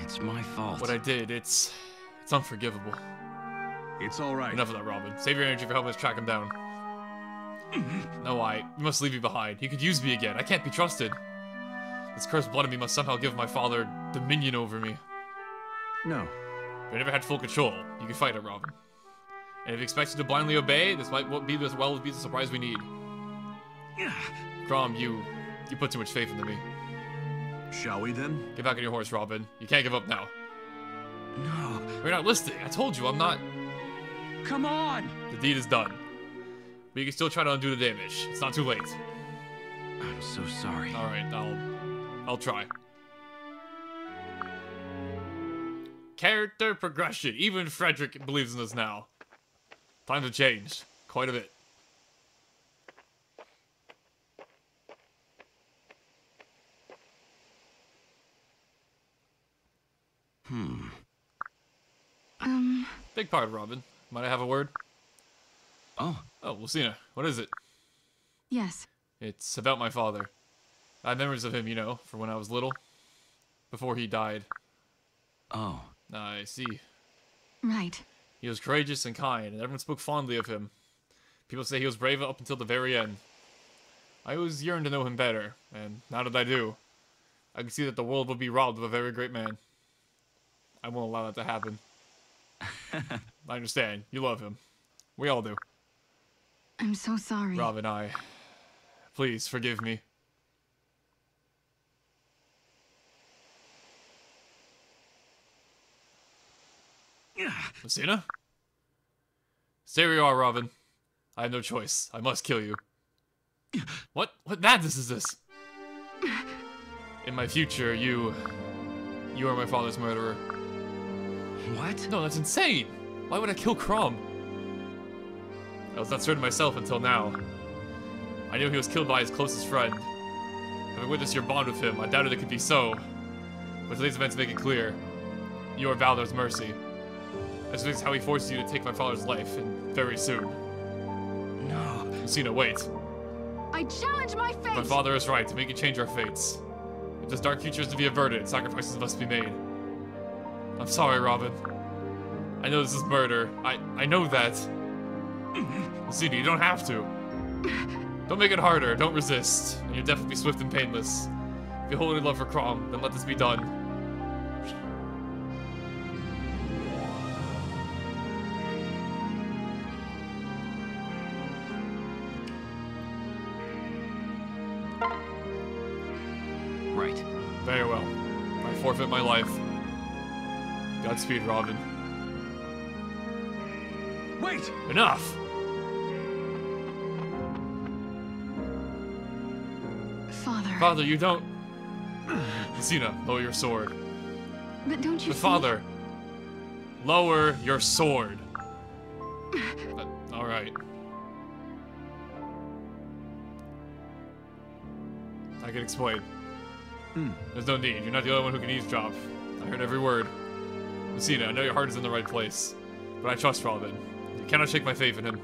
It's my fault. What I did, it's unforgivable. It's all right. Enough of that, Robin. Save your energy for helping us track him down. No, we must leave you behind. He could use me again. I can't be trusted. This cursed blood in me must somehow give my father dominion over me. No. If I never had full control, you can fight it, Robin. And if you expect you to blindly obey, this might be as well be the surprise we need. Grom, you put too much faith into me. Shall we then? Get back on your horse, Robin. You can't give up now. No. You're not listening. I told you, I'm not. Come on! The deed is done. But you can still try to undo the damage. It's not too late. I'm so sorry. Alright, I'll try. Character progression. Even Frederick believes in this now. Times have changed. Quite a bit. Big part, Robin. Might I have a word? Oh. Oh, Lucina. What is it? Yes. It's about my father. I have memories of him, you know, from when I was little. Before he died. Oh. I see. Right. He was courageous and kind, and everyone spoke fondly of him. People say he was brave up until the very end. I always yearned to know him better, and now that I do, I can see that the world will be robbed of a very great man. I won't allow that to happen. I understand. You love him. We all do. I'm so sorry. Robin, please, forgive me. Lucina? Stay where you are, Robin. I have no choice. I must kill you. What madness is this? In my future, you are my father's murderer. What? No, that's insane! Why would I kill Crom? I was not certain myself until now. I knew he was killed by his closest friend. Having witnessed your bond with him, I doubted it could be so. But today's events make it clear. You are Valdar's mercy. This is how he forced you to take my father's life, and very soon. No. Lucina, wait. I challenge my fate! My father is right to make you change our fates. If this dark future is to be averted, sacrifices must be made. I'm sorry, Robin. I know this is murder. I know that. Lucina, you don't have to. Don't make it harder. Don't resist. And you'll definitely be swift and painless. If you hold any love for Crom, then let this be done. Right. Very well. I forfeit my life. Godspeed, Robin. Wait! Enough! Father. Father, you don't... Lucina, lower your sword. But don't you But see? father, lower your sword. Alright. I can explain. There's no need. You're not the only one who can eavesdrop. I heard every word. Lucina, I know your heart is in the right place, but I trust Robin. You cannot shake my faith in him.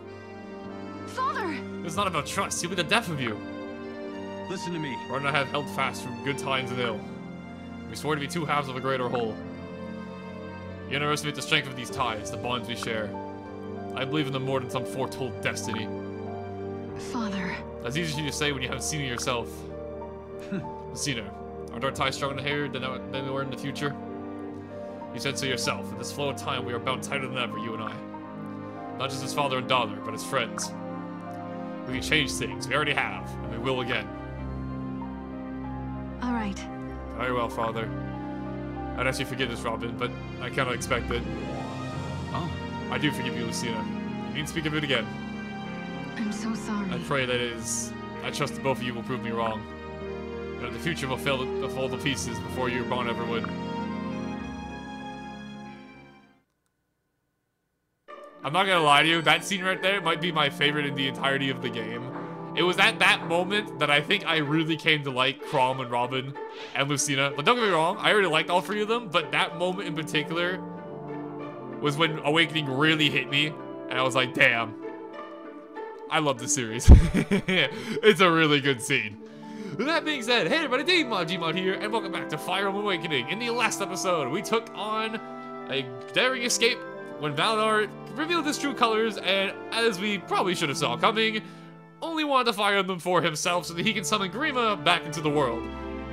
Father! It's not about trust. He'll be the death of you. Listen to me. Robin and I have held fast through good times and ill. We swore to be two halves of a greater whole. You underestimate the strength of these ties, the bonds we share. I believe in them more than some foretold destiny. Father. That's easy to say when you haven't seen it yourself. Lucina, aren't our ties stronger here than they were in the future? You said so yourself. In this flow of time, we are bound tighter than ever, you and I. Not just as father and daughter, but as friends. We can change things. We already have, and we will again. All right. Very well, Father. I'd ask you forgiveness, Robin, but I cannot expect it. Oh. I do forgive you, Lucina. You needn't speak of it again. I'm so sorry. I pray that is... I trust that both of you will prove me wrong. You know, the future will fail to fall to pieces before your bond ever would. I'm not gonna lie to you, that scene right there might be my favorite in the entirety of the game. It was at that moment that I think I really came to like Crom and Robin and Lucina. But don't get me wrong, I already liked all three of them, but that moment in particular was when Awakening really hit me, and I was like, damn. I love this series. It's a really good scene. With that being said, hey everybody, Gmod here, and welcome back to Fire Emblem Awakening. In the last episode, we took on a daring escape when Validar revealed his true colors, and as we probably should have saw coming, only wanted to Fire Emblem for himself so that he can summon Grima back into the world.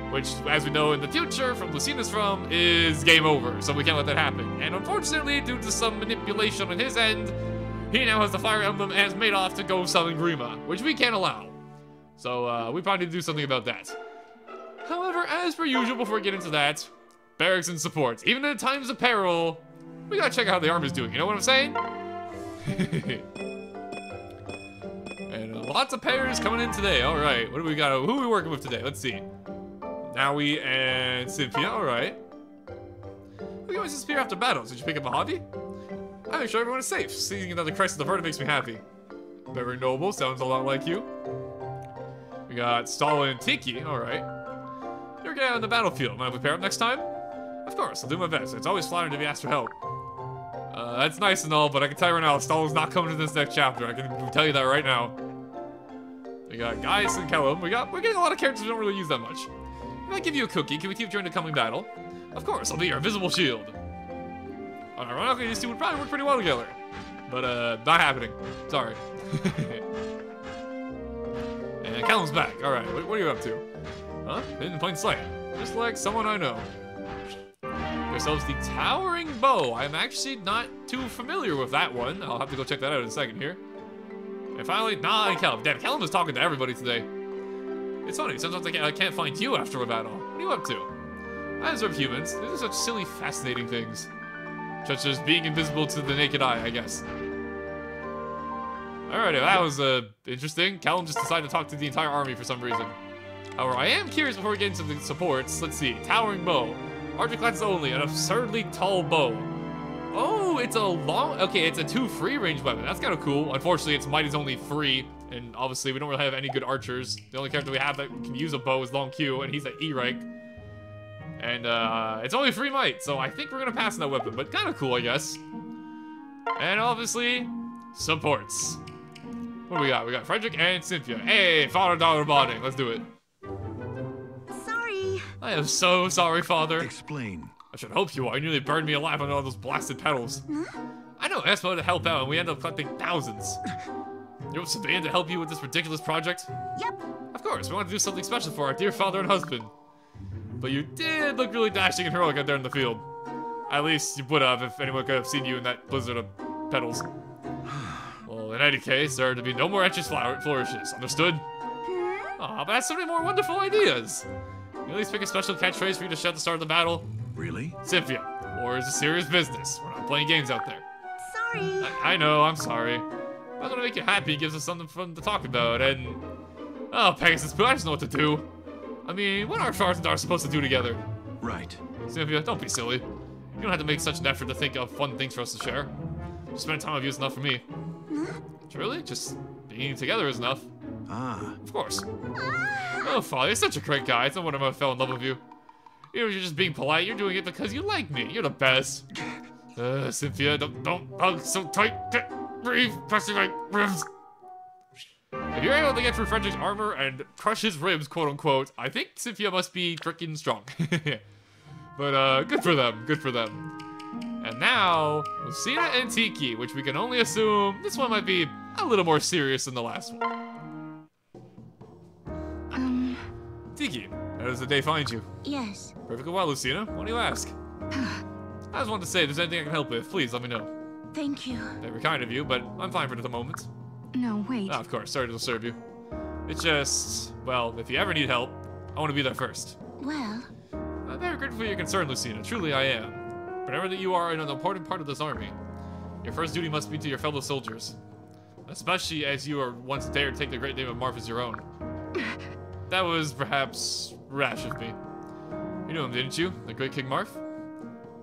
Which, as we know in the future, from Lucina's is game over, so we can't let that happen. And unfortunately, due to some manipulation on his end, he now has the Fire Emblem and has made off to go summon Grima, which we can't allow. So, we probably need to do something about that. However, as per usual, before we get into that, barracks and support. Even in times of peril, we gotta check out how the army's doing, you know what I'm saying? And lots of pairs coming in today, alright. What do we got? Who are we working with today? Let's see. Naui and Cynthia, alright. We always disappear after battles. Did you pick up a hobby? I make sure everyone is safe. Seeing another crisis averted makes me happy. Very noble, sounds a lot like you. We got Stalin and Tiki, alright. You're getting out on the battlefield. Mind if we pair up next time? Of course, I'll do my best. It's always flattering to be asked for help. That's nice and all, but I can tell you right now, Stalin's not coming to this next chapter. I can tell you that right now. We got Gaius and Kellum. We're getting a lot of characters we don't really use that much. If I give you a cookie, can we keep during the coming battle? Of course, I'll be your invisible shield. Ironically, these two would probably work pretty well together. But, not happening. Sorry. And Callum's back. Alright, what are you up to? Huh? Hidden in plain sight. Just like someone I know. Yourselves the Towering Bow. I'm actually not too familiar with that one. I'll have to go check that out in a second here. And finally, and Callum. Damn, Callum is talking to everybody today. It's funny, sometimes I can't find you after a battle. What are you up to? I observe humans. These are such silly, fascinating things. Such as being invisible to the naked eye, I guess. Alright, that was interesting. Callum just decided to talk to the entire army for some reason. However, I am curious before we get into the supports. Let's see. Towering Bow. Archer classes only. An absurdly tall bow. Oh, it's a long... Okay, it's a 2 free range weapon. That's kind of cool. Unfortunately, its might is only 3. And obviously, we don't really have any good archers. The only character we have that can use a bow is Long Q, and he's at E rank. And it's only 3 might, so I think we're gonna pass on that weapon, but kind of cool, I guess. And obviously, supports. What do we got? We got Frederick and Cynthia. Hey, father-daughter bonding. Let's do it. Sorry. I am so sorry, father. Explain. I should hope you are. You nearly burned me alive on all those blasted petals. Huh? I know, I asked to help out, and we ended up collecting thousands. You want Sabine to help you with this ridiculous project? Yep. Of course, we want to do something special for our dear father and husband. But you did look really dashing and heroic out there in the field. At least you would have if anyone could have seen you in that blizzard of petals. Well, in any case, there are to be no more etches flourishes. Understood? Aw, but I have so many more wonderful ideas. Can you at least pick a special catchphrase for you to shout at the start of the battle? Really? Cynthia, war is a serious business. We're not playing games out there. Sorry. I know, I'm sorry. I want to make you happy, gives us something fun to talk about, and... Oh, Pegasus Poo, I just know what to do. I mean, what are Stars and Dar supposed to do together? Right. Cynthia, don't be silly. You don't have to make such an effort to think of fun things for us to share. Just spending time with you is enough for me. Truly? Just being together is enough. Ah. Of course. Oh, Father, you're such a great guy. It's no wonder I fell in love with you. You know, you're just being polite. You're doing it because you like me. You're the best. Cynthia, don't hug so tight. Breathe, pressing my ribs. If you're able to get through Frederick's armor and crush his ribs, quote unquote, I think Cynthia must be freaking strong. But good for them, good for them. And now, Lucina and Tiki, which we can only assume this one might be a little more serious than the last one. Tiki, how does the day find you? Yes. Perfectly well, Lucina. Why do you ask? I just wanted to say, if there's anything I can help with, please let me know. Thank you. Very kind of you, but I'm fine for the moment. No, wait. Ah, of course, sorry to disturb you. It's just, well, if you ever need help, I want to be there first. Well, I'm very grateful for your concern, Lucina. Truly, I am. Whenever that you are in an important part of this army, your first duty must be to your fellow soldiers. Especially as you are once dared to take the great name of Marth as your own. That was perhaps rash of me. You knew him, didn't you? The great King Marth?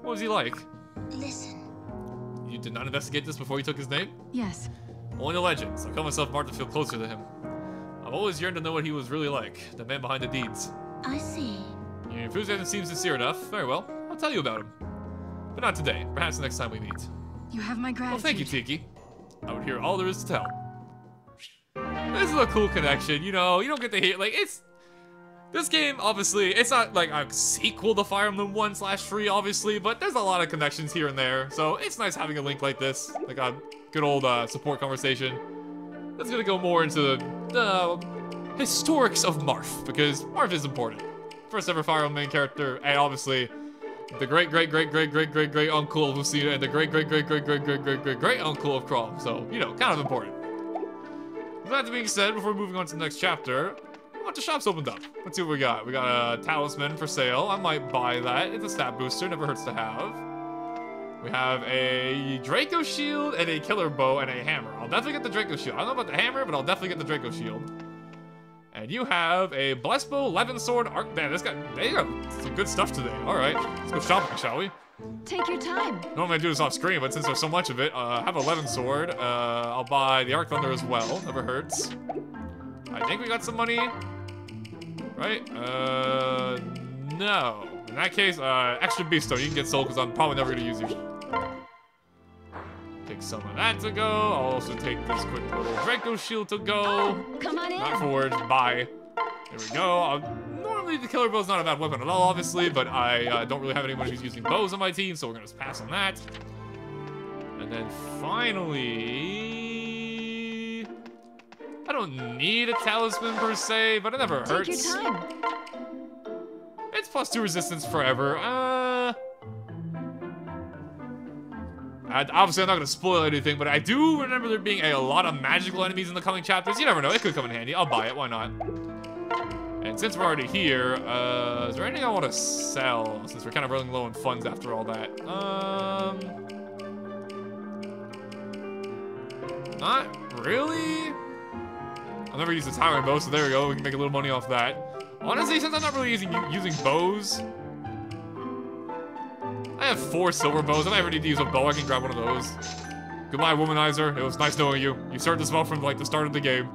What was he like? listen. You did not investigate this before you took his name? Yes. Only the legends. I call myself Marth to feel closer to him. I've always yearned to know what he was really like, the man behind the deeds. I see. Your enthusiasm seems sincere enough. Very well, I'll tell you about him. But not today. Perhaps the next time we meet. You have my gratitude. Well, thank you, Tiki. I would hear all there is to tell. This is a cool connection, you know. You don't get to hear, like, it's... This game, obviously, it's not like a sequel to Fire Emblem 1/3, obviously, but there's a lot of connections here and there, so it's nice having a link like this, like a good old support conversation. That's gonna go more into the historics of Marth, because Marth is important. First ever Fire Emblem main character, and obviously, the great uncle of Lucina, and the great uncle of Chrom, so, you know, kind of important. With that being said, before moving on to the next chapter, a bunch of shops opened up. Let's see what we got. We got a talisman for sale. I might buy that. It's a stat booster. Never hurts to have. We have a Draco shield and a killer bow and a hammer. I'll definitely get the Draco shield. I don't know about the hammer, but I'll definitely get the Draco shield. And you have a blessed bow, 11 sword, arc. Man, this guy, they got some good stuff today. All right, let's go shopping, shall we? Take your time. Normally I do this off screen, but since there's so much of it, I have 11 sword. I'll buy the Arc Thunder as well. Never hurts. I think we got some money. Right? No. In that case, extra beast stone. You can get sold because I'm probably never gonna use you. Take some of that to go. I'll also take this quick little Draco shield to go. Oh, come on in. Not forward. Bye. There we go. Normally the killer bow's not a bad weapon at all, obviously, but I don't really have anyone who's using bows on my team, so we're gonna pass on that. And then finally, I don't need a talisman per se, but it never hurts. Take your time. It's +2 resistance forever. Obviously, I'm not gonna spoil anything, but I do remember there being a lot of magical enemies in the coming chapters. You never know; it could come in handy. I'll buy it. Why not? And since we're already here, is there anything I want to sell? Since we're kind of running low on funds after all that. Not really. I'll never use the timing bow, so there we go. We can make a little money off that. Honestly, since I'm not really using bows, I have 4 silver bows. If I ever need to use a bow, I can grab one of those. Goodbye, Womanizer. It was nice knowing you. You served us well from like the start of the game.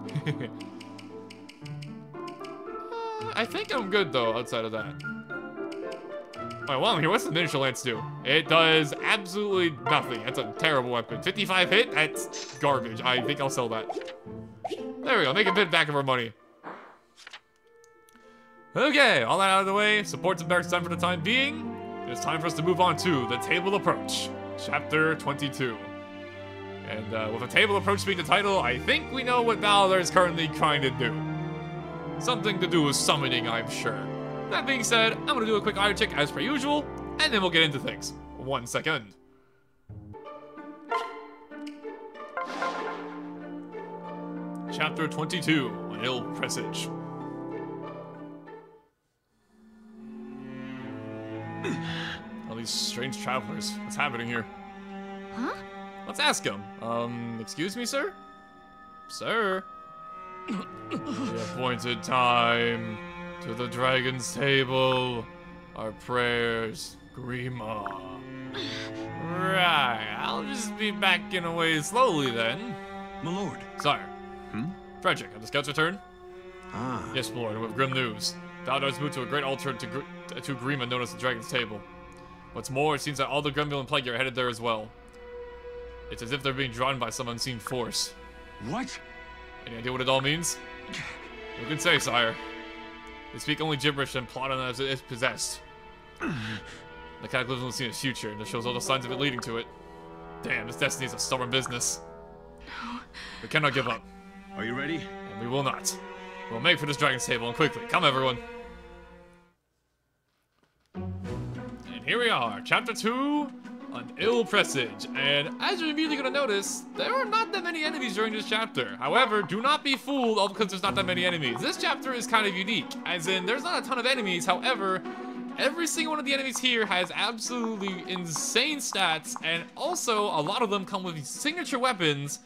I think I'm good though, outside of that. Alright, while I'm here, what's the miniature lance do? It does absolutely nothing. That's a terrible weapon. 55 hit? That's garbage. I think I'll sell that. There we go, make a bit back of our money. Okay, all that out of the way. Support some barracks done for the time being. It's time for us to move on to the Table Approach, Chapter 22. And with a Table Approach being the title, I think we know what Validar is currently trying to do. Something to do with summoning, I'm sure. That being said, I'm gonna do a quick item check as per usual, and then we'll get into things. 1 second. Chapter 22, an ill presage. All these strange travelers. What's happening here? Huh? Let's ask him. Excuse me, sir? Sir? The appointed time to the dragon's table. Our prayers, Grima. Right, I'll just be backing away slowly then. My lord. Sire. Frederick, have the scouts returned? Ah. Yes, my lord, and with grim news. Valdar's moved to a great altar to Grima known as the Dragon's Table. What's more, it seems that all the Gremlin and Plague are headed there as well. It's as if they're being drawn by some unseen force. What? Any idea what it all means? Who can say, sire? They speak only gibberish and plot on it as it is possessed. The cataclysm will see its future, and it shows all the signs of it leading to it. Damn, this destiny is a stubborn business. We cannot give up. Are you ready? And we will not. We'll make for this Dragon's Table, and quickly. Come, everyone. And here we are, Chapter 2, an ill presage. And as you're immediately going to notice, there are not that many enemies during this chapter. However, do not be fooled all because there's not that many enemies. This chapter is kind of unique, as in there's not a ton of enemies. However, every single one of the enemies here has absolutely insane stats, and also a lot of them come with signature weapons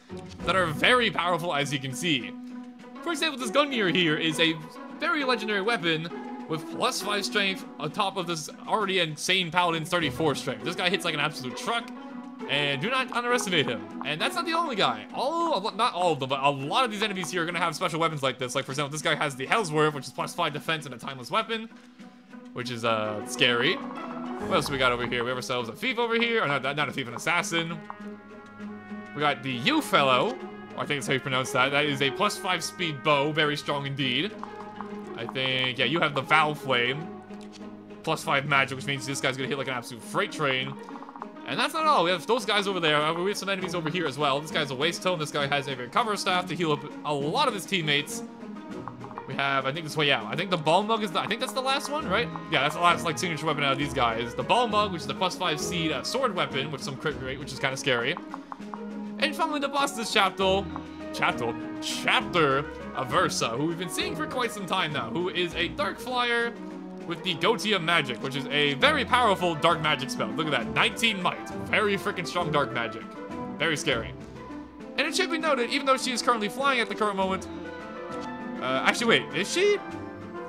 that are very powerful, as you can see. For example, this Gungnir here is a very legendary weapon with +5 strength on top of this already insane Paladin's 34 strength. This guy hits like an absolute truck, and do not underestimate him. And that's not the only guy. Not all of them, but a lot of these enemies here are gonna have special weapons like this. Like, for example, this guy has the Hellsworth, which is +5 defense and a timeless weapon, which is scary. What else do we got over here? We have ourselves a thief over here, or not a thief, an assassin. We got the You Fellow, I think that's how you pronounce that. That is a +5 speed bow, very strong indeed. I think, yeah, you have the Vow Flame. +5 magic, which means this guy's gonna hit like an absolute freight train. And that's not all. We have those guys over there. We have some enemies over here as well. This guy's a Waste Tome. This guy has a Recover Staff to heal up a lot of his teammates. We have, I think this way out. I think the Ball Mug is I think that's the last one, right? Yeah, that's the last like signature weapon out of these guys. The Ball Mug, which is the +5 seed sword weapon with some crit rate, which is kind of scary. And finally, the boss of this chapter, Aversa, who we've been seeing for quite some time now, who is a Dark Flyer with the Goatee of Magic, which is a very powerful dark magic spell. Look at that, 19 might. Very freaking strong dark magic. Very scary. And it should be noted, even though she is currently flying at the current moment... actually, wait, is she?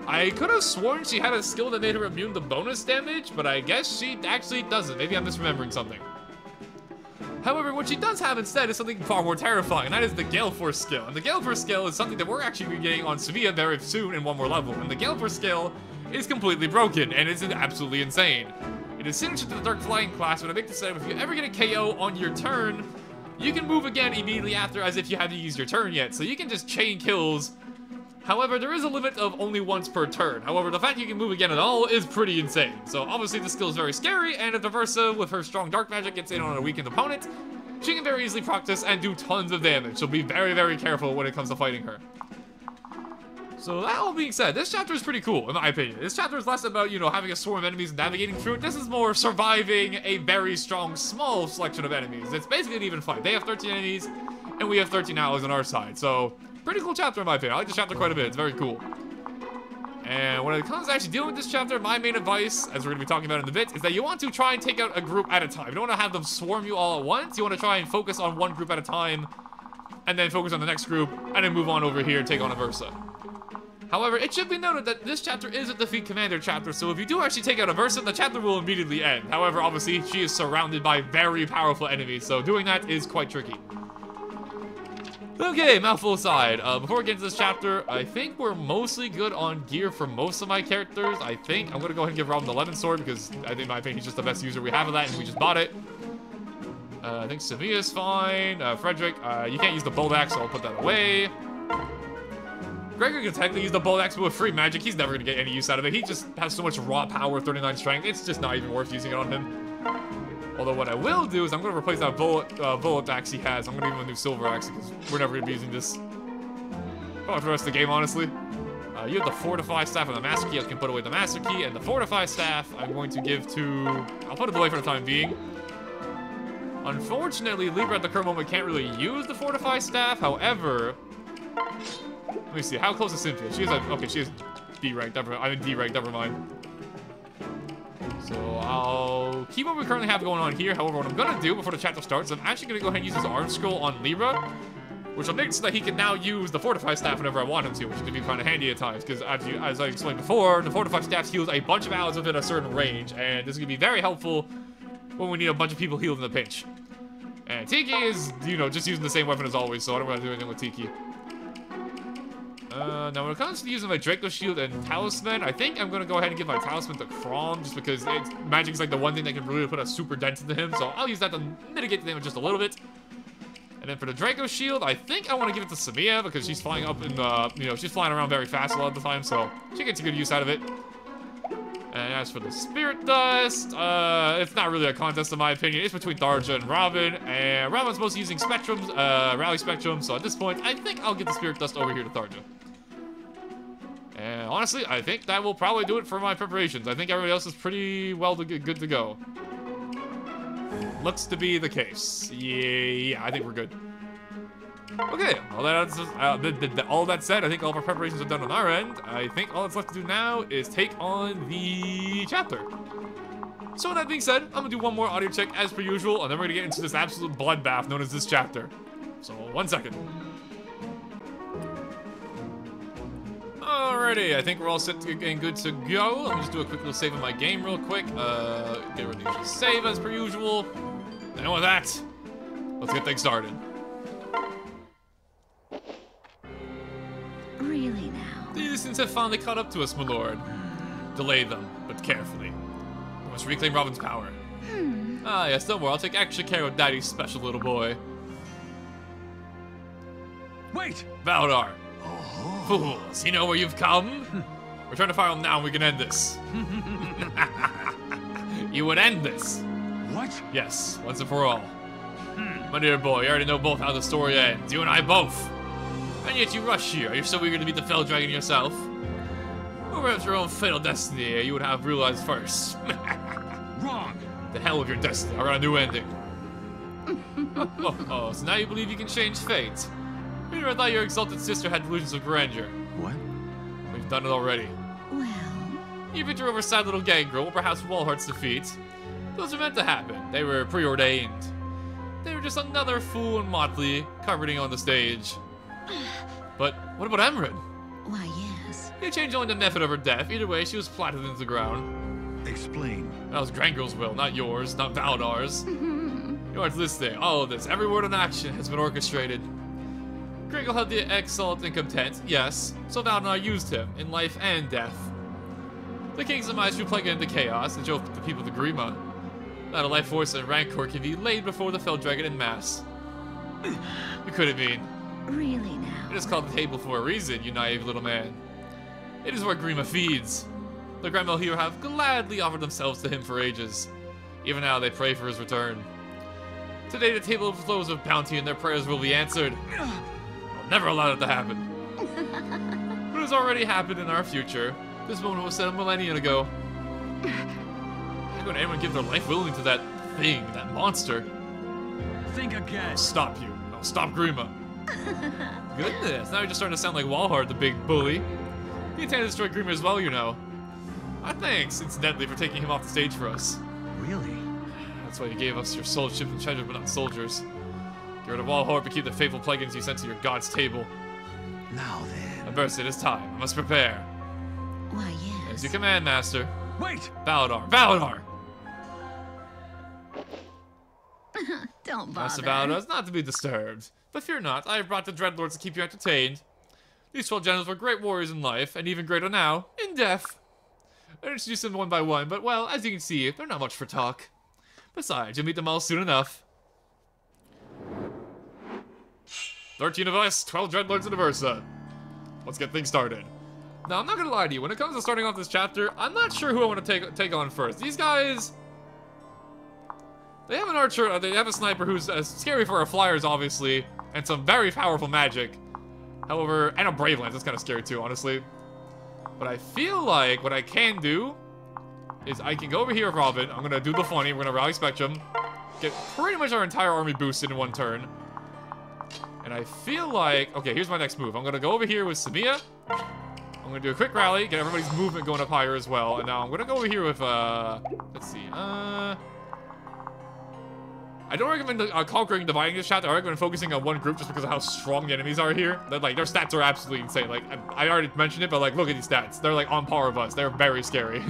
I could have sworn she had a skill that made her immune to bonus damage, but I guess she actually doesn't. Maybe I'm misremembering something. However, what she does have instead is something far more terrifying, and that is the Gale Force skill. And the Gale Force skill is something that we're actually getting on Sevilla very soon in one more level. And the Gale Force skill is completely broken, and it's absolutely insane. It is signature to the Dark Flying class, but I make this say if you ever get a KO on your turn, you can move again immediately after as if you haven't used your turn yet. So you can just chain kills. However, there is a limit of only once per turn. However, the fact you can move again at all is pretty insane. So obviously this skill is very scary, and if Aversa with her strong dark magic gets in on a weakened opponent, she can very easily practice and do tons of damage. So be very, very careful when it comes to fighting her. So that all being said, this chapter is pretty cool, in my opinion. This chapter is less about, you know, having a swarm of enemies and navigating through it. This is more surviving a very strong, small selection of enemies. It's basically an even fight. They have 13 enemies, and we have 13 allies on our side. So, pretty cool chapter in my opinion. I like this chapter quite a bit. It's very cool. And when it comes to actually dealing with this chapter, my main advice, as we're going to be talking about in a bit, is that you want to try and take out a group at a time. You don't want to have them swarm you all at once. You want to try and focus on one group at a time, and then focus on the next group, and then move on over here and take on Aversa. However, it should be noted that this chapter is a Defeat Commander chapter, so if you do actually take out Aversa, the chapter will immediately end. However, obviously, she is surrounded by very powerful enemies, so doing that is quite tricky. Okay, mouthful aside, before we get into this chapter, I think we're mostly good on gear for most of my characters. I think I'm going to go ahead and give Robin the Lemon Sword, because I think, in my opinion, he's just the best user we have of that, and we just bought it. I think Sevilla's fine. Frederick, you can't use the Bolt Axe, so I'll put that away. Gregor can technically use the Bolt Axe, but with free magic, he's never going to get any use out of it. He just has so much raw power, 39 strength, it's just not even worth using it on him. Although what I will do is I'm going to replace that bullet axe he has. I'm going to give him a new silver axe, because we're never going to be using this for the rest of the game, honestly. You have the Fortify Staff and the Master Key. I can put away the Master Key, and the Fortify Staff I'm going to give to... I'll put it away for the time being. Unfortunately, Libra at the current moment can't really use the Fortify Staff. However... Let me see, how close is Cynthia? She is at, okay, she is D rank, I'm in D rank, never mind. So I'll keep what we currently have going on here. However, what I'm gonna do before the chapter starts, I'm actually gonna go ahead and use his arm scroll on Libra, which will make it so that he can now use the Fortify Staff whenever I want him to, which can be kind of handy at times, because as I explained before, the Fortify Staff heals a bunch of allies within a certain range, and this is gonna be very helpful when we need a bunch of people healed in the pinch. And Tiki is, you know, just using the same weapon as always, so I don't want to do anything with Tiki. Now when it comes to using my Draco Shield and Talisman, I think I'm going to go ahead and give my Talisman to Crom, just because magic's like the one thing that can really put a super dent into him, so I'll use that to mitigate the damage just a little bit. And then for the Draco Shield, I think I want to give it to Samia, because she's flying up in the, you know, she's flying around very fast a lot of the time, so she gets a good use out of it. And as for the Spirit Dust, it's not really a contest in my opinion. It's between Tharja and Robin, and Robin's mostly using Spectrums, Rally Spectrum, so at this point, I think I'll give the Spirit Dust over here to Tharja. And honestly, I think that will probably do it for my preparations. I think everybody else is pretty well good to go. Looks to be the case. Yeah, I think we're good. Okay, all that said, I think all of our preparations are done on our end. I think all that's left to do now is take on the chapter. So with that being said, I'm gonna do one more audio check as per usual, and then we're gonna get into this absolute bloodbath known as this chapter. So 1 second. Alrighty, I think we're all set and good to go. Let me just do a quick little save of my game real quick. Get rid of the usual save as per usual. And with that, let's get things started. Really now? The innocents have finally caught up to us, my lord. Delay them, but carefully. We must reclaim Robin's power. Ah, yes, don't worry. I'll take extra care of Daddy's special little boy. Wait! Validar. Fools, you know where you've come? Return to file now and we can end this. You would end this. What? Yes, once and for all. My dear boy, you already know both how the story ends. You and I both. And yet you rush here. Are you so eager to meet the fell dragon yourself? Or perhaps your own fatal destiny you would have realized first. Wrong. The hell with your destiny. I got a new ending. So now you believe you can change fate. Peter, I thought your exalted sister had delusions of grandeur. What? We've done it already. Well, You victory over sad little gangrel, or perhaps Walhart's defeat. Those were meant to happen. They were preordained. They were just another fool and motley carpeting on the stage. But what about Emran? why, yes. They changed only the method of her death. Either way, she was flattened into the ground. Explain. That was Grangril's will, not yours, not Validar's. You aren't listening. All of this, every word in action has been orchestrated. Grangel had the exalt and content, yes, so Valdar used him, in life and death. The king's demise threw plague into chaos and drove the people to Grima. That a life force and rancor can be laid before the fell dragon in mass. You couldn't mean. Really now. It is called the table for a reason, you naive little man. It is where Grima feeds. The Grendel here have gladly offered themselves to him for ages. Even now they pray for his return. Today the table overflows with bounty and their prayers will be answered. I'll never allow it to happen. But it has already happened in our future. This moment was set a millennia ago. How could anyone give their life willingly to that thing, that monster? Think again. I'll stop you. I'll stop Grima. Goodness, now you're just starting to sound like Walhart, the big bully. He intended to destroy Grima as well, you know. Thanks, incidentally, for taking him off the stage for us. Really? That's why you gave us your soulship and treasure, but not soldiers. Get rid of Walhart, but keep the fateful plugins you sent to your god's table. Now then. Burst, it is time. I must prepare. Why, yes. As you command, Master. Wait! Validar. Validar! Don't bother. Master Validar is not to be disturbed. But fear not, I have brought the Dreadlords to keep you entertained. These 12 generals were great warriors in life, and even greater now, in death. I introduced them one by one, but well, as you can see, they're not much for talk. Besides, you'll meet them all soon enough. 13 of us, 12 Dreadlords and a Versa. Let's get things started. Now, I'm not gonna lie to you, when it comes to starting off this chapter, I'm not sure who I want to take on first. These guys... They have an archer, they have a sniper who's scary for our flyers, obviously, and some very powerful magic. However, and a Brave Lance, that's kind of scary too, honestly. But I feel like what I can do is I can go over here with Robin. I'm going to do the funny. We're going to rally Spectrum. Get pretty much our entire army boosted in one turn. And I feel like... Okay, here's my next move. I'm going to go over here with Samia. I'm going to do a quick rally. Get everybody's movement going up higher as well. And now I'm going to go over here with... let's see. I don't recommend conquering and dividing this chapter. I recommend focusing on one group just because of how strong the enemies are here. They're, like, their stats are absolutely insane. Like, I already mentioned it, but like, look at these stats. They're like on par with us. They're very scary.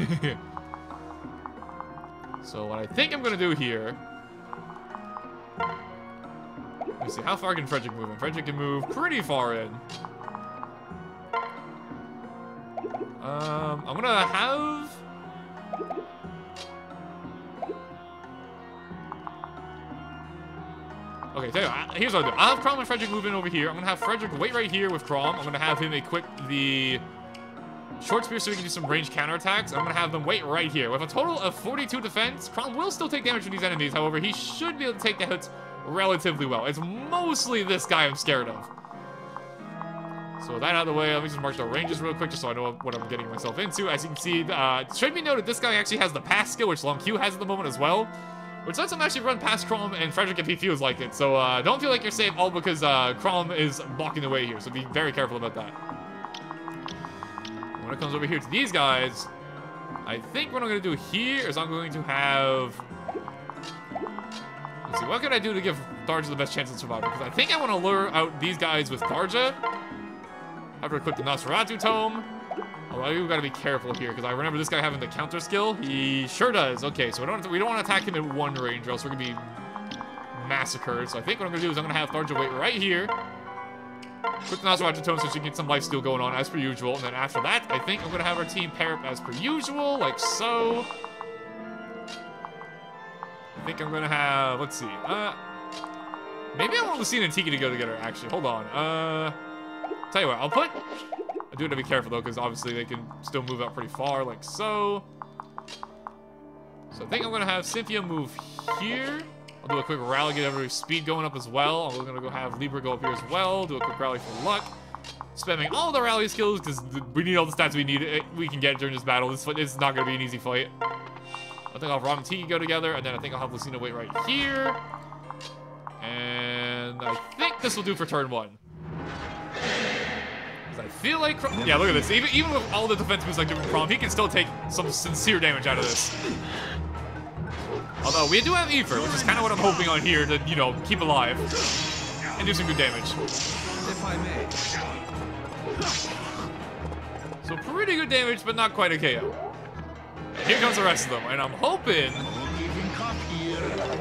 So what I think I'm gonna do here... Let me see, how far can Frederick move in? Frederick can move pretty far in. I'm gonna have... Okay, tell you what, here's what I'll do. I'll have Crom and Frederick move in over here. I'm gonna have Frederick wait right here with Crom. I'm gonna have him equip the short spear so we can do some ranged counterattacks. I'm gonna have them wait right here. With a total of 42 defense, Crom will still take damage from these enemies. However, he should be able to take the hits relatively well. It's mostly this guy I'm scared of. So with that out of the way, let me just mark the ranges real quick just so I know what I'm getting myself into. As you can see, it should be noted this guy actually has the pass skill, which Long Q has at the moment as well. Which lets him actually run past Crom and Frederick if he feels like it. So don't feel like you're safe all because Crom is blocking the way here. So be very careful about that. When it comes over here to these guys, I think what I'm going to do here is I'm going to have... Let's see, what can I do to give Tharja the best chance of survival? Because I think I want to lure out these guys with Tharja. Have her equip the Nosferatu Tome. Oh, we gotta be careful here, because I remember this guy having the counter skill. He sure does. Okay, so we don't want to attack him at one range, or else we're gonna be massacred. So I think what I'm gonna do is I'm gonna have Tharja wait right here. Put the Nosferatu Tome so she can get some life steal going on, as per usual. And then after that, I think I'm gonna have our team pair up as per usual, like so. I think I'm gonna have, let's see, maybe I want Lucina and Tiki to go together, actually. Hold on. Tell you what, I'll put do have to be careful though, because obviously they can still move out pretty far, like so. So I think I'm gonna have Cynthia move here. I'll do a quick rally, get everybody's speed going up as well. I'm gonna go have Libra go up here as well. Do a quick rally for luck. Spamming all the rally skills because we need all the stats we can get during this battle. This is not gonna be an easy fight. I think I'll have Rob and Tiki go together, and then I think I'll have Lucina wait right here. And I think this will do for turn 1. I feel like, yeah, look at this. Even with all the defense moves like doing Prom, he can still take some sincere damage out of this. Although we do have Ether, which is kind of what I'm hoping on here to, you know, keep alive and do some good damage. If I may. So pretty good damage, but not quite a KO. And here comes the rest of them, and I'm hoping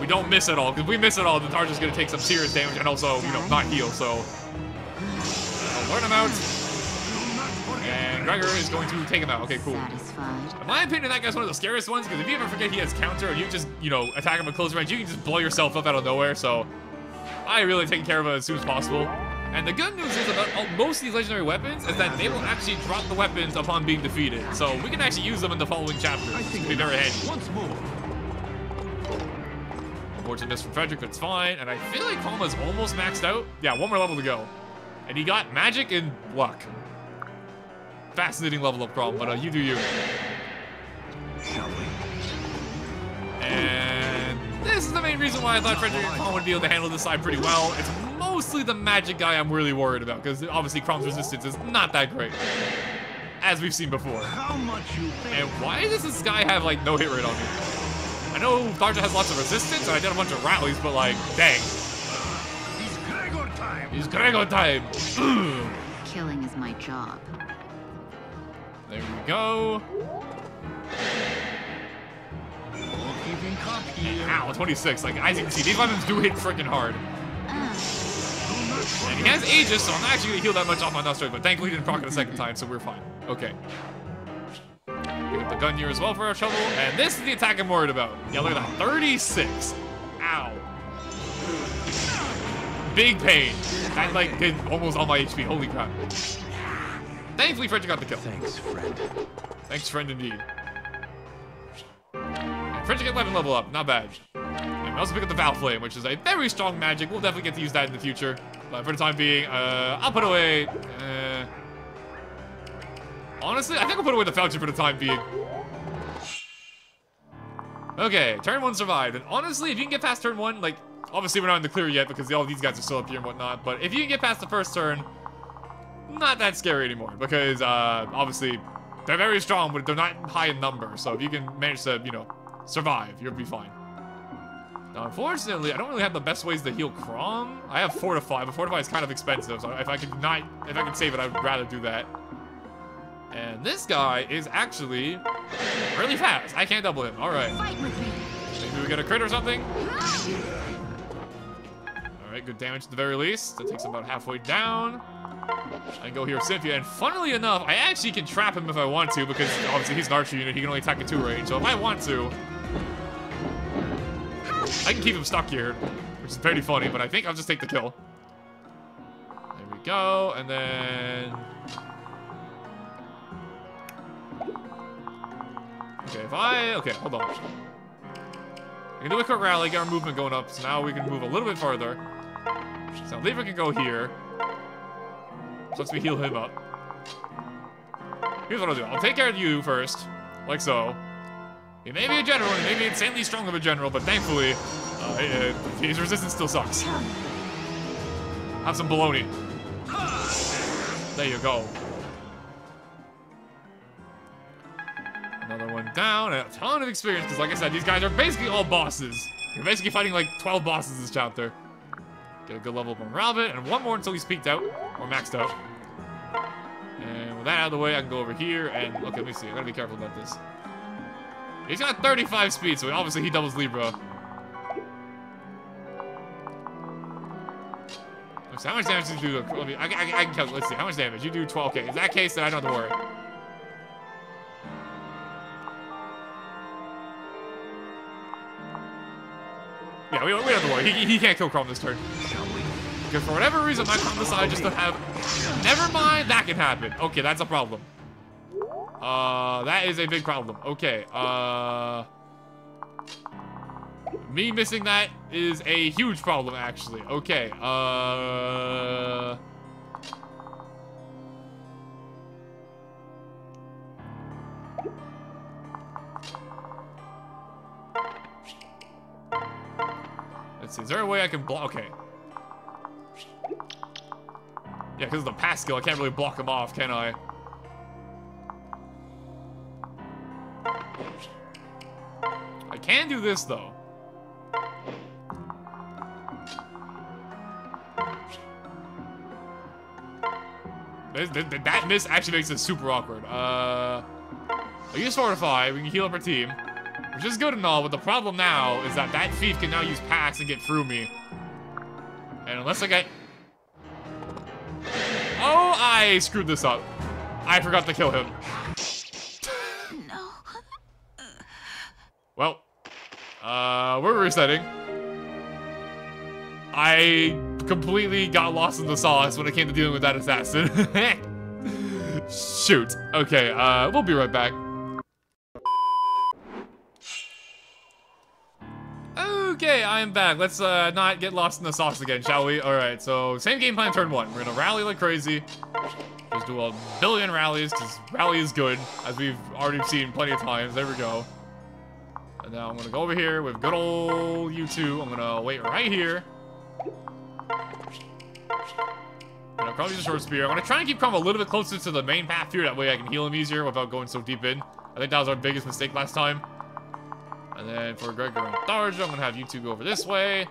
we don't miss at all, because if we miss at all, then Tarja's just gonna take some serious damage and also, you know, not heal. So I'll learn him out. And Gregor is going to take him out. Okay, cool. Satisfied. In my opinion, that guy's one of the scariest ones, because if you ever forget he has counter, and you just, you know, attack him at close range, you can just blow yourself up out of nowhere, so I really take care of it as soon as possible. And the good news is about most of these legendary weapons is that they will actually drop the weapons upon being defeated, so we can actually use them in the following chapters. It's going to be very handy. Once more. Unfortunate miss from Frederick, but it's fine, and I feel like Kalma's almost maxed out. Yeah, one more level to go. And he got magic and luck. Fascinating level up problem, but you do you. Shall we? And this is the main reason why I thought Frederick and Crom would be able to handle this side pretty well. It's mostly the magic guy I'm really worried about, because obviously Crom's resistance is not that great, as we've seen before. How much you pay? And why does this guy have, like, no hit rate on me? I know Tarja has lots of resistance, and I did a bunch of rallies, but, like, dang. It's Gregor time. He's Gregor time. Killing is my job. There we go. Keeping cop here. Ow, 26. Like, as you can see, these weapons do hit freaking hard. And he has Aegis, so I'm not actually going to heal that much off my Nostroid, but thankfully he didn't proc it a second time, so we're fine. Okay. Pick up the gun here as well for our trouble, and this is the attack I'm worried about. Yeah, look at that. 36. Ow. Big pain. That, like, did almost all my HP. Holy crap. Thankfully, Frederick got the kill. Thanks, friend. Thanks, friend, indeed. Frederick get weapon level up. Not bad. And we also pick up the Val Flame, which is a very strong magic. We'll definitely get to use that in the future. But for the time being, I'll put away... honestly, I think I'll put away the Falchion for the time being. Okay, turn 1 survived. And honestly, if you can get past turn 1, like, obviously we're not in the clear yet because all these guys are still up here and whatnot, but if you can get past the first turn, not that scary anymore because, obviously, they're very strong, but they're not high in number. So if you can manage to, you know, survive, you'll be fine. Now, unfortunately, I don't really have the best ways to heal Crom. I have Fortify, but Fortify is kind of expensive, so if I could save it, I would rather do that. And this guy is actually really fast. I can't double him. All right. Fight with me. Maybe we get a crit or something. All right, good damage at the very least. That takes him about halfway down. I go here with Cynthia, and funnily enough, I actually can trap him if I want to, because obviously he's an archer unit, he can only attack at 2 range, so if I want to, I can keep him stuck here, which is very funny, but I think I'll just take the kill. There we go, and then... Okay, hold on. We can do a quick rally, get our movement going up, so now we can move a little bit farther. So Libra can go here. So let's heal him up. Here's what I'll do. I'll take care of you first, like so. He may be a general, he may be insanely strong of a general, but thankfully, his resistance still sucks. Have some baloney. There you go. Another one down, and a ton of experience, because like I said, these guys are basically all bosses. You're basically fighting like 12 bosses this chapter. Get a good level up on Ralbit, and one more until he's peaked out, or maxed out. And with that out of the way, I can go over here, and, okay, let me see, I gotta be careful about this. He's got 35 speed, so obviously he doubles Libra. Let's see, how much damage did you do? I can calculate, let's see, how much damage? You do 12, okay, in that case, then I don't have to worry. Yeah, we don't have to worry. He can't kill Crom this turn. because for whatever reason, my Crom decided just to have... Never mind, that can happen. Okay, that's a problem. That is a big problem. Okay, me missing that is a huge problem, actually. Okay, let's see, is there a way I can block? Okay. Yeah, because of the pass skill, I can't really block him off, can I? I can do this, though. That miss actually makes it super awkward. I use Fortify, we can heal up our team, which is good and all, but the problem now is that that thief can now use Pass and get through me. And unless I get... Oh, I screwed this up. I forgot to kill him. No. Well, we're resetting. I completely got lost in the sauce when it came to dealing with that assassin. Shoot. Okay, we'll be right back. Okay, I am back. Let's not get lost in the sauce again, shall we? Alright, so same game plan turn 1. We're gonna rally like crazy. Just do a billion rallies, because rally is good, as we've already seen plenty of times. There we go. And now I'm gonna go over here with good old U2. I'm gonna wait right here. I'm gonna probably use a short spear. I'm gonna try and keep Crom a little bit closer to the main path here. That way I can heal him easier without going so deep in. I think that was our biggest mistake last time. And then for Gregor and Darja, I'm gonna have you two go over this way.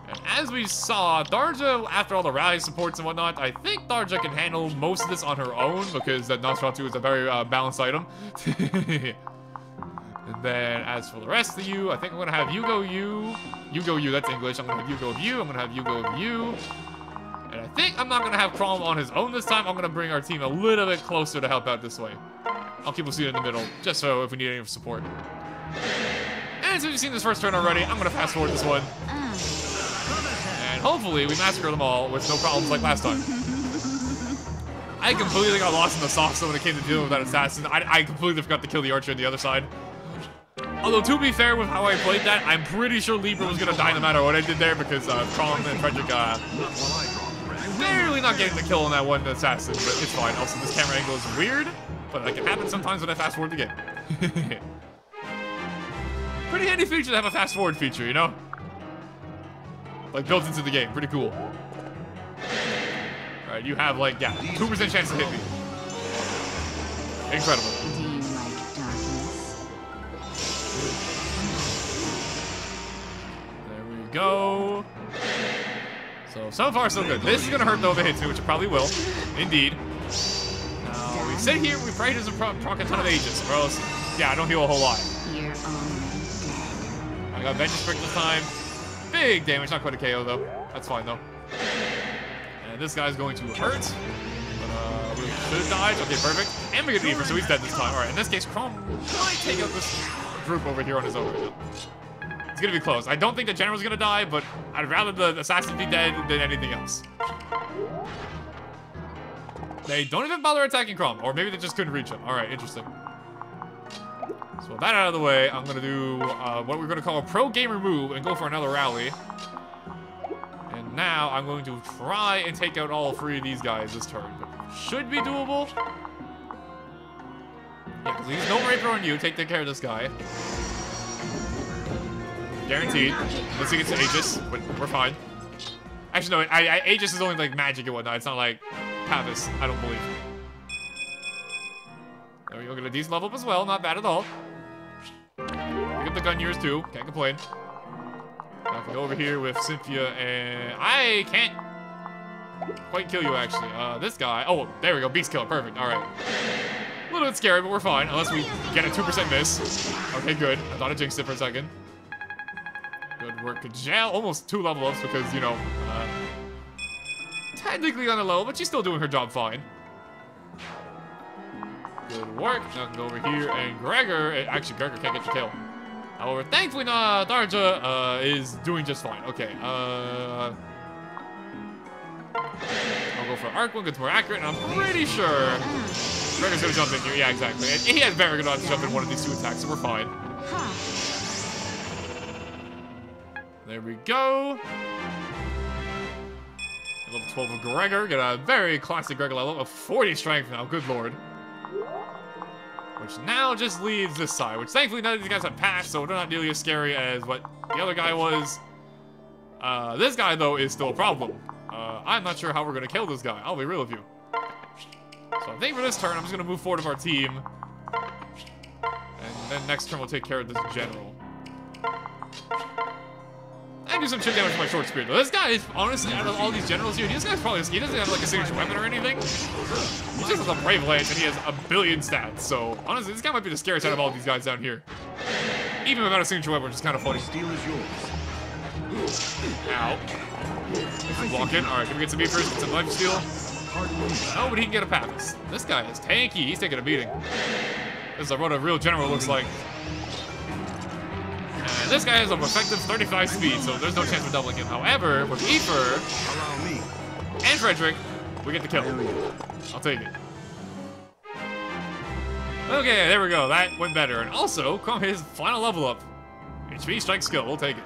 And as we saw, Darja, after all the rally supports and whatnot, I think Darja can handle most of this on her own because that Nosferatu is a very balanced item. And then as for the rest of you, I think I'm gonna have you go you. You go you, that's English. I'm gonna have you go you. I'm gonna have you go you. And I think I'm not gonna have Crom on his own this time. I'm gonna bring our team a little bit closer to help out this way. I'll keep Lucia in the middle, just so if we need any support. And since you've seen this first turn already, I'm gonna fast forward this one. And hopefully we massacre them all with no problems like last time. I completely got lost in the sauce when it came to dealing with that assassin. I completely forgot to kill the archer on the other side. Although, to be fair with how I played that, I'm pretty sure Libra was gonna die no matter what I did there because Crom and Frederick barely not getting the kill on that one assassin, but it's fine. Also, this camera angle is weird, but that can happen sometimes when I fast forward the game. Pretty handy feature to have a fast forward feature, you know? Like built into the game, pretty cool. Alright, you have like, yeah, 2% chance to hit me. Incredible. Do you like darkness? There we go. So far so good. This is gonna hurt though if it hits me, which it probably will. Indeed. Now, we sit here, we pray doesn't proc a ton of Aegis, or else, yeah, I don't heal a whole lot. You're already dead. I got Vengeance Prick this time. Big damage, not quite a KO though. That's fine though. And this guy's going to hurt. But, we should have died. Okay, perfect. And we get the Eber, so he's dead this time. Alright, in this case, Crom might take out this group over here on his own right now. It's gonna be close. I don't think the general's gonna die, but I'd rather the assassin be dead than anything else. They don't even bother attacking Crom, or maybe they just couldn't reach him. Alright, interesting. So with that out of the way, I'm gonna do what we're gonna call a pro gamer move and go for another rally. And now I'm going to try and take out all 3 of these guys this turn. But should be doable. Yeah, because he's no rapier on you. Take care of this guy. Guaranteed. Unless he gets to Aegis, but we're fine. Actually, no, Aegis is only like magic and whatnot. It's not like Pavis, I don't believe. There we go, get a decent level up as well. Not bad at all. Pick up the gun yours too. Can't complain. I can go over here with Cynthia, and I can't quite kill you actually. This guy. Oh, there we go. Beast killer. Perfect. All right. A little bit scary, but we're fine. Unless we get a 2% miss. Okay, good. I thought I jinxed it for a second. Good work, Kajal. Almost 2 level ups because, you know, technically on the low, but she's still doing her job fine. Good work. Now I can go over here, and Gregor. Actually, Gregor can't get the kill. However, thankfully, Darja is doing just fine. Okay. I'll go for Arc one, gets more accurate, and I'm pretty sure Gregor's gonna jump in here. Yeah, exactly. And he has very good odds to jump in one of these two attacks, so we're fine. Huh. There we go. Level 12 of Gregor. Get a very classic Gregor level of 40 strength now. Good lord. Which now just leaves this side, which thankfully none of these guys have passed, so they're not nearly as scary as what the other guy was. This guy, though, is still a problem. I'm not sure how we're going to kill this guy. I'll be real with you. So I think for this turn, I'm just going to move forward of our team. And then next turn, we'll take care of this general. And do some chip damage with my short spear. Though this guy is, honestly, out of all these generals here, this guy's probably, he doesn't have like a signature weapon or anything. He just has a brave lance and he has a billion stats. So honestly, this guy might be the scariest out of all these guys down here. Even without a signature weapon, which is kind of funny. Steel is yours. Ow. Walk in. Alright, can we get some beef first? Get some life steal? Oh, but he can get a pass. This guy is tanky. He's taking a beating. This is what a real general looks like. And this guy has an effective 35 speed, so there's no chance of doubling him. However, with Aether Allow me. and Frederick, we get the kill. I'll take it. Okay, there we go. That went better. And also, come his final level up. HP, strike, skill. We'll take it.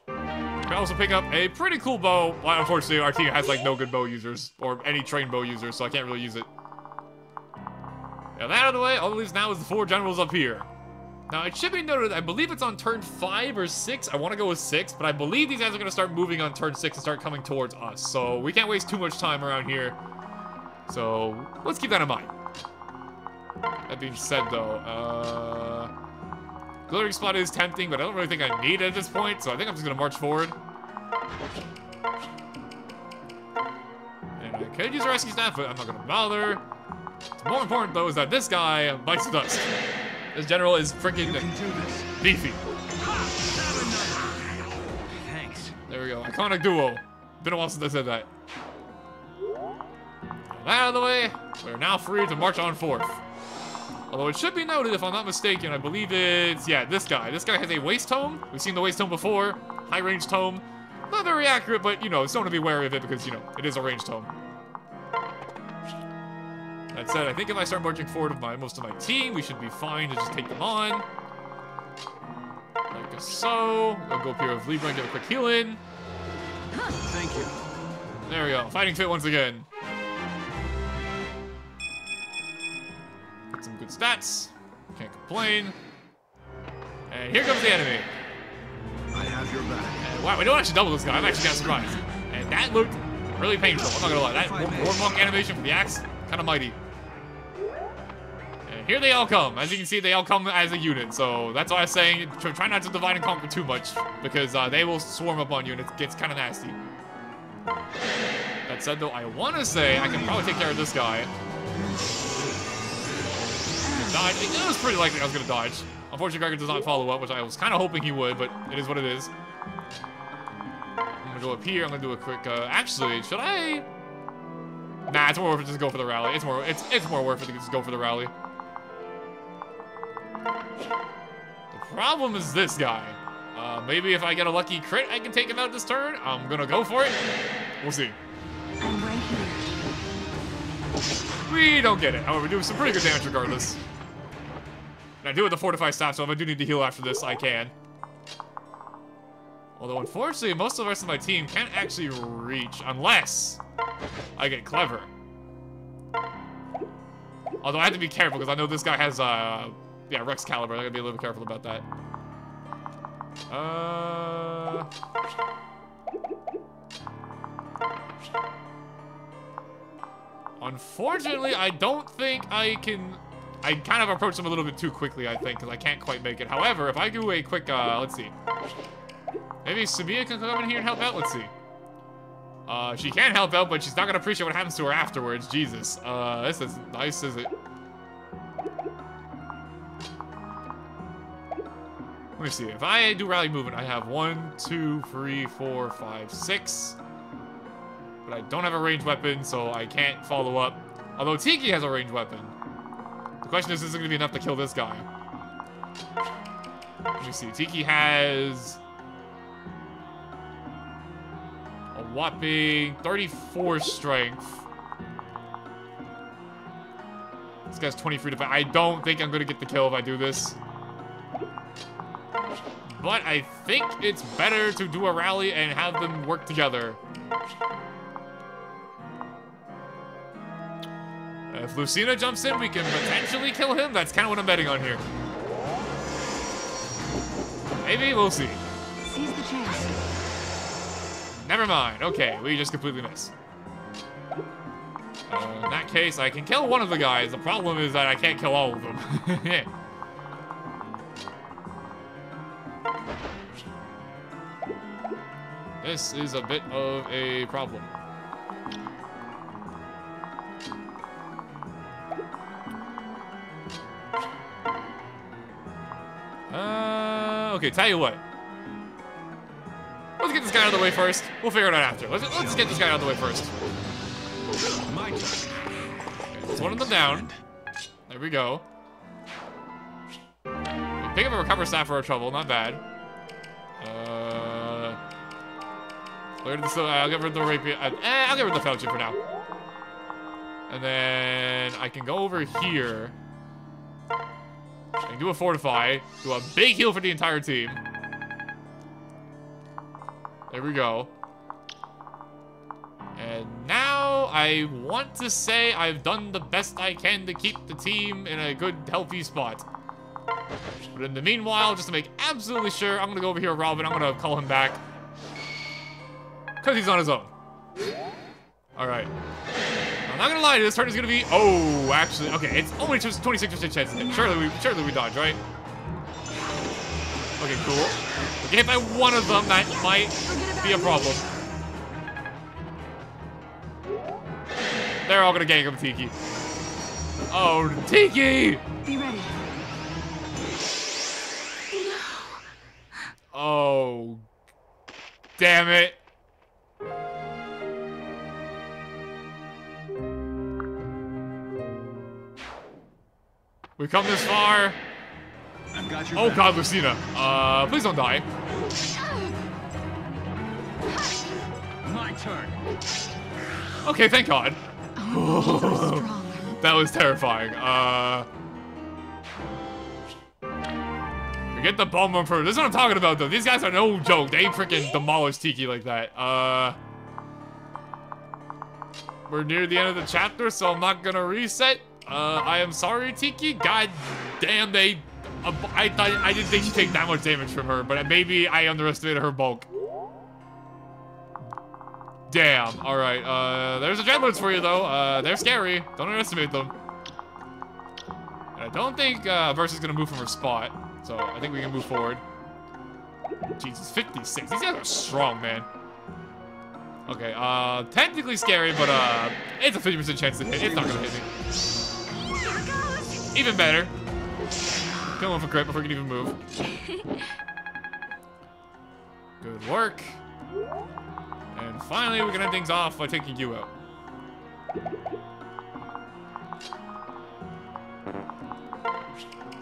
We can also pick up a pretty cool bow. Well, unfortunately, our team has like no good bow users or any trained bow users, so I can't really use it. Now that out of the way, all that leaves now is the 4 generals up here. Now it should be noted, I believe it's on turn 5 or 6. I want to go with 6, but I believe these guys are going to start moving on turn 6 and start coming towards us. So we can't waste too much time around here. So let's keep that in mind. That being said, though, Glittering Spot is tempting, but I don't really think I need it at this point, so I think I'm just going to march forward. And I could use a Rescue Staff, but I'm not going to bother. What's more important, though, is that this guy bites the dust. This general is freaking beefy. Thanks. There we go. Iconic duo. Been a while since I said that. That out of the way, we're now free to march on forth. Although it should be noted, if I'm not mistaken, I believe it's, yeah, this guy. This guy has a waist tome. We've seen the waist tome before. High range tome. Not very accurate, but, you know, someone to be wary of it because, you know, it is a range tome. That said, I think if I start marching forward with most of my team, we should be fine to just take them on. Like so. We'll go up here with Libra and get a quick heal in. Thank you. There we go. Fighting fit once again. Get some good stats. Can't complain. And here comes the enemy. I have your back. And wow, we don't actually double this guy. I'm actually kind of surprised. And that looked really painful. I'm not gonna lie. That War Monk animation for the axe, kind of mighty. And here they all come. As you can see, they all come as a unit. So that's why I was saying try not to divide and conquer too much, because they will swarm up on you and it gets kind of nasty. That said, though, I want to say I can probably take care of this guy. Dodge. It was pretty likely I was going to dodge. Unfortunately, Gregor does not follow up, which I was kind of hoping he would, but it is what it is. I'm going to go up here. I'm going to do a quick... actually, should I... Nah, it's more worth it to just go for the rally. It's more worth it to just go for the rally. The problem is this guy. Maybe if I get a lucky crit, I can take him out this turn. I'm going to go for it. We'll see. I'm right here. We don't get it. However, we do some pretty good damage regardless. And I do have the Fortify Staff, so if I do need to heal after this, I can. Although, unfortunately, most of the rest of my team can't actually reach unless I get clever. Although I have to be careful, because I know this guy has, yeah, Rex Caliber. I gotta be a little careful about that. Unfortunately, I don't think I can... I kind of approached him a little bit too quickly, I think, because I can't quite make it. However, if I do a quick, let's see. Maybe Sabia can come in here and help out? Let's see. She can help out, but she's not going to appreciate what happens to her afterwards. Jesus. This is nice, is it? Let me see. If I do rally movement, I have 1, 2, 3, 4, 5, 6. But I don't have a ranged weapon, so I can't follow up. Although Tiki has a ranged weapon. The question is it going to be enough to kill this guy? Let me see. Tiki has... whopping 34 strength. This guy's 23 defense. I don't think I'm gonna get the kill if I do this. But I think it's better to do a rally and have them work together. If Lucina jumps in, we can potentially kill him. That's kind of what I'm betting on here. Maybe, we'll see. Seize the chance. Never mind. Okay, we just completely missed. In that case, I can kill one of the guys. The problem is that I can't kill all of them. This is a bit of a problem. Okay, tell you what. Let's get this guy out of the way first. We'll figure it out after. Let's get this guy out of the way first. My turn. Okay, let's one of them down. There we go. Okay, pick up a recover staff for our trouble. Not bad. I'll get rid of the rapier. I'll get rid of the falchion for now. And then I can go over here. I can do a fortify. Do a big heal for the entire team. There we go. And now I want to say I've done the best I can to keep the team in a good, healthy spot. But in the meanwhile, just to make absolutely sure, I'm gonna go over here with Robin. I'm gonna call him back. Because he's on his own. Alright. I'm not gonna lie, this turn is gonna be... Oh, actually, okay, it's only just 26% chance to hit. Surely we dodge, right? Okay, cool. We get hit by one of them, that might be a problem. They're all gonna gang him, Tiki. Oh, Tiki! Be ready. Oh. Damn it. We've come this far. I've got your Oh back. god, Lucina. Please don't die. My turn. Okay, thank god. Oh, so strong. That was terrifying. We get the bomb run first. This is what I'm talking about, though. These guys are no joke. They freaking demolish Tiki like that. We're near the end of the chapter, so I'm not gonna reset. I am sorry, Tiki. God damn, they... I didn't think she'd take that much damage from her, but maybe I underestimated her bulk. Damn. Alright, there's the Dreadlords for you, though. They're scary. Don't underestimate them. And I don't think Versa's gonna move from her spot, so I think we can move forward. Jesus, 56. These guys are strong, man. Okay, technically scary, but it's a 50% chance to hit. It's not gonna hit me. Even better. Kill him for crit before he can even move. Good work. And finally, we can end things off by taking you out.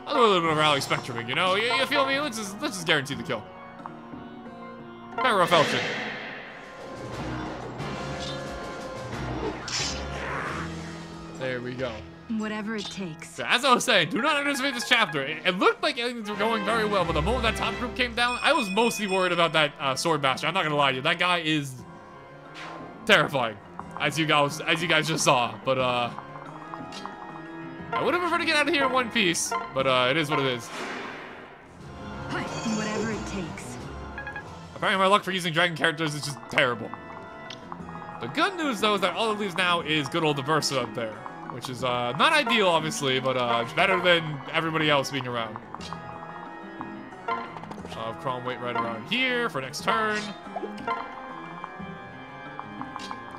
I'll do a little bit of rally spectruming, you know? You feel me? Let's just guarantee the kill. Power of Felton. There we go. Whatever it takes. So as I was saying, do not underestimate this chapter. It looked like things were going very well, but the moment that top group came down, I was mostly worried about that Swordmaster. I'm not gonna lie to you, that guy is terrifying, as you guys just saw. But I would have preferred to get out of here in one piece, but it is what it is. Whatever it takes. Apparently, my luck for using dragon characters is just terrible. The good news, though, is that all it leaves now is good old Versa up there. Which is not ideal, obviously, but it's better than everybody else being around. Chrome wait right around here for next turn.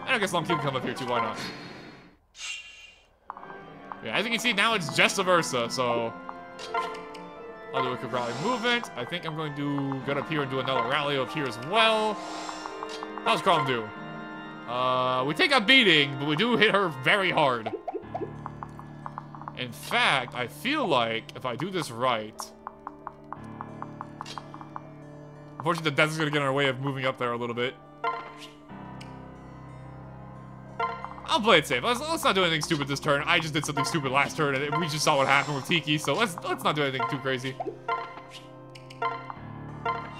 And I guess Long Q can come up here too, why not? Yeah, as you can see, now it's just a Versa, so... I'll do a quick rally movement. I think I'm going to get up here and do another rally up here as well. How's Chrome do? We take a beating, but we do hit her very hard. In fact, I feel like if I do this right... Unfortunately, the death is going to get in our way of moving up there a little bit. I'll play it safe. Let's not do anything stupid this turn. I just did something stupid last turn, and we just saw what happened with Tiki, so let's not do anything too crazy.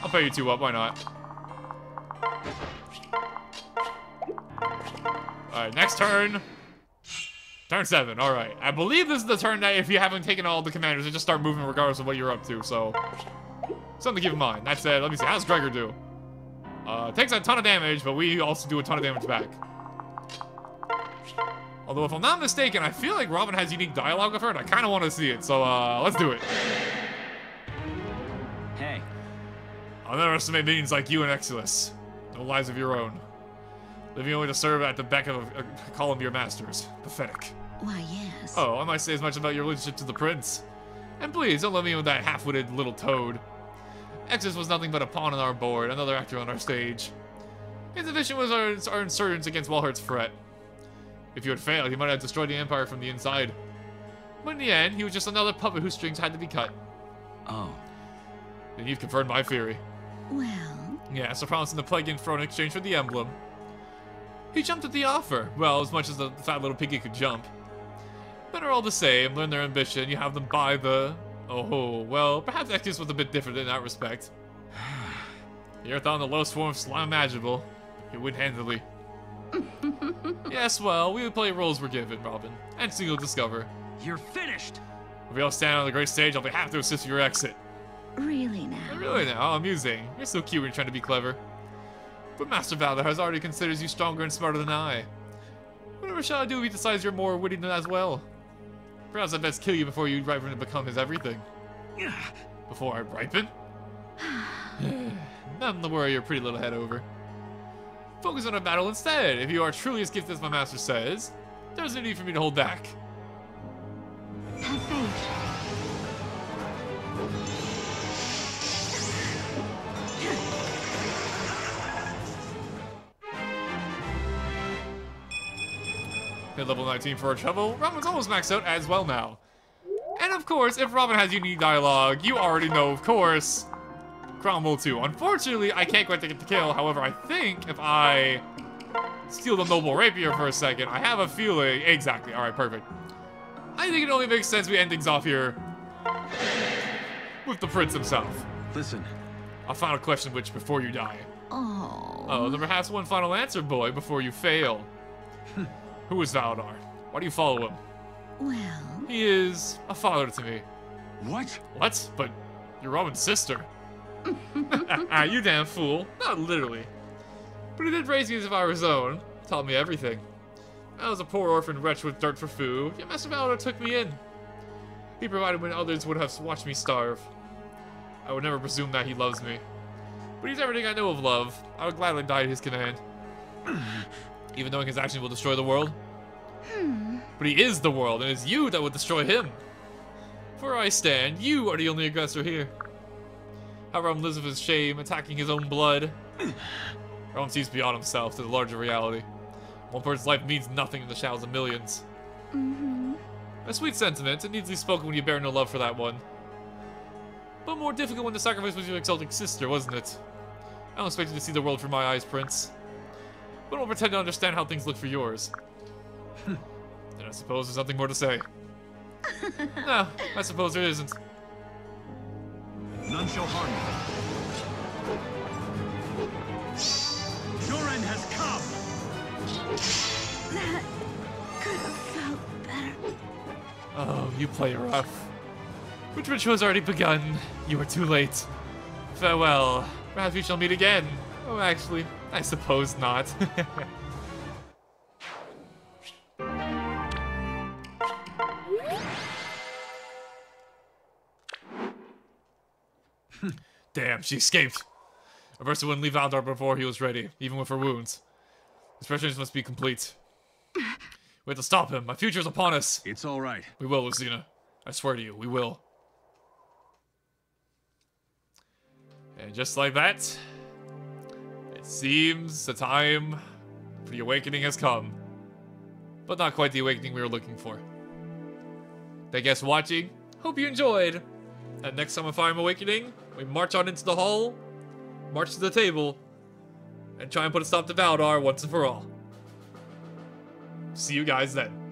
I'll pay you 2 up, why not? Alright, next turn. Turn 7, alright. I believe this is the turn that if you haven't taken all the commanders, they just start moving regardless of what you're up to, so... something to keep in mind. That said, let me see, how's Gregor do? Takes a ton of damage, but we also do a ton of damage back. Although, if I'm not mistaken, I feel like Robin has unique dialogue with her, and I kind of want to see it, so, let's do it. Hey. I'll never estimate beings like you and Exilus. No lives of your own. Living only to serve at the beck of a column of your masters. Pathetic. Why, yes. Oh, I might say as much about your relationship to the prince. And please, don't let me in with that half-witted little toad. Exilus was nothing but a pawn on our board, another actor on our stage. His ambition was our insurgence against Walhert's threat. If you had failed, he might have destroyed the Empire from the inside. But in the end, he was just another puppet whose strings had to be cut. Oh. Then you've confirmed my theory. Well, Yeah, so promising the Plague Throne in exchange for the emblem. He jumped at the offer. Well, as much as the fat little piggy could jump. Better all the same, learn their ambition, you have them buy the... Oh, well, perhaps Exilus was a bit different in that respect. You're thought in the lowest form of slime imaginable. You win handily. Yes, well, we would play roles we're given, Robin. And so you'll discover. You're finished. If we all stand on the great stage, I'll be happy to assist your exit. really now. Really now, how amusing. You're so cute when you're trying to be clever. But Master Validar has already considers you stronger and smarter than I. Whatever shall I do if he decides you're more witty than as well? Perhaps I'd best kill you before you ripen and become his everything. Before I ripen? Nothing to worry your pretty little head over. Focus on a battle instead. If you are truly as gifted as my master says, there's no need for me to hold back. Have faith. Hit level 19 for a trouble. Robin's almost maxed out as well now. And of course, if Robin has unique dialogue, you already know, of course, Cromwell too. Unfortunately, I can't quite get the kill. However, I think if I steal the Noble Rapier for a second, I have a feeling... Exactly. Alright, perfect. I think it only makes sense we end things off here with the prince himself. Listen. A final question which before you die. Oh. Then perhaps one final answer, boy, before you fail. Who is Validar? Why do you follow him? Well, He is a father to me. What? What? But you're Robin's sister. You damn fool. Not literally. But he did raise me as if I were his own. Taught me everything. I was a poor orphan wretch with dirt for food, yet Master Validar took me in. He provided when others would have watched me starve. I would never presume that he loves me. But he's everything I know of love. I would gladly die at his command. Even knowing his actions will destroy the world. But he is the world, and it's you that would destroy him. For I stand, you are the only aggressor here. How Realm lives with his shame, attacking his own blood. Realm sees beyond himself to the larger reality. One person's life means nothing in the shadows of millions. A sweet sentiment, and easily spoken when you bear no love for that one. But more difficult when the sacrifice was your exalting sister, wasn't it? I don't expect you to see the world through my eyes, Prince. But don't pretend to understand how things look for yours. Then I suppose there's nothing more to say. No, I suppose there isn't. None shall harm you. Your end has come. that could have felt better. Oh, you play rough. Which ritual has already begun. You are too late. Farewell. Perhaps we shall meet again. Oh, actually, I suppose not. Damn, she escaped. Aversa wouldn't leave Validar before he was ready, even with her wounds. His preparations must be complete. We have to stop him. My future is upon us. It's all right. We will, Lucina. I swear to you, we will. And just like that, it seems the time for the awakening has come. But not quite the awakening we were looking for. Thank you guys for watching. Hope you enjoyed. And next time on Fire Emblem Awakening, we march on into the hall, march to the table, and try and put a stop to Validar once and for all. See you guys then.